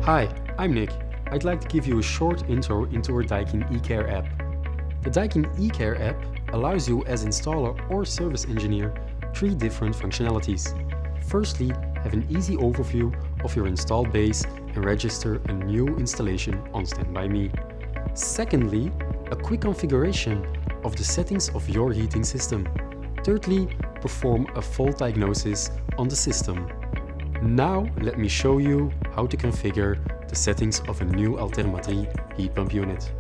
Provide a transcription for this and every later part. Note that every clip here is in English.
Hi, I'm Nick. I'd like to give you a short intro into our Daikin E-care app. The Daikin E-care app allows you as installer or service engineer 3 different functionalities. Firstly, have an easy overview of your installed base and register a new installation on Stand By Me. Secondly, a quick configuration of the settings of your heating system. Thirdly, perform a fault diagnosis on the system. Now let me show you how to configure the settings of a new Altermatrice heat pump unit.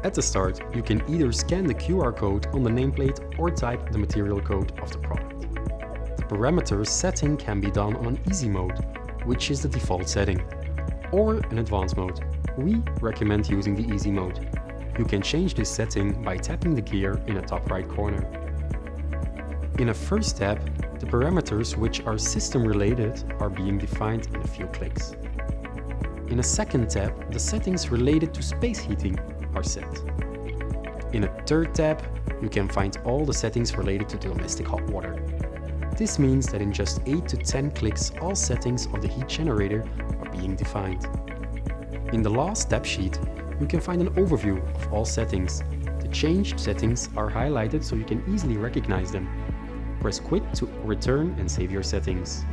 At the start, you can either scan the QR code on the nameplate or type the material code of the product. The parameters setting can be done on easy mode, which is the default setting, or an advanced mode. We recommend using the easy mode. You can change this setting by tapping the gear in the top right corner. In a first tab, the parameters which are system related are being defined in a few clicks. In a second tab, the settings related to space heating are set. In a third tab, you can find all the settings related to domestic hot water. This means that in just 8 to 10 clicks, all settings of the heat generator are being defined. In the last tab sheet, you can find an overview of all settings. The changed settings are highlighted so you can easily recognize them. Press Quit to return and save your settings.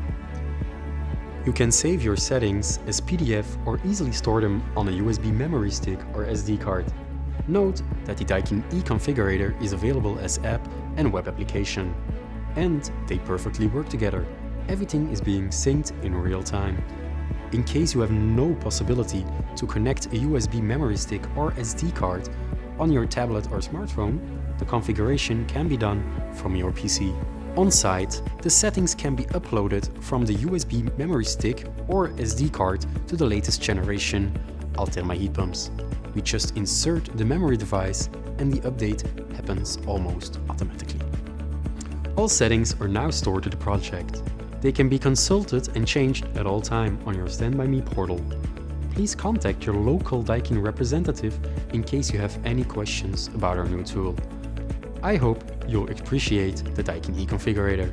You can save your settings as PDF or easily store them on a USB memory stick or SD card. Note that the Daikin E-configurator is available as app and web application. And they perfectly work together. Everything is being synced in real time. In case you have no possibility to connect a USB memory stick or SD card on your tablet or smartphone, the configuration can be done from your PC. On site, the settings can be uploaded from the USB memory stick or SD card to the latest generation Alterma heat pumps. We just insert the memory device and the update happens almost automatically. All settings are now stored to the project. They can be consulted and changed at all time on your Stand By Me portal. Please contact your local Daikin representative in case you have any questions about our new tool. I hope you'll appreciate the Daikin E-configurator.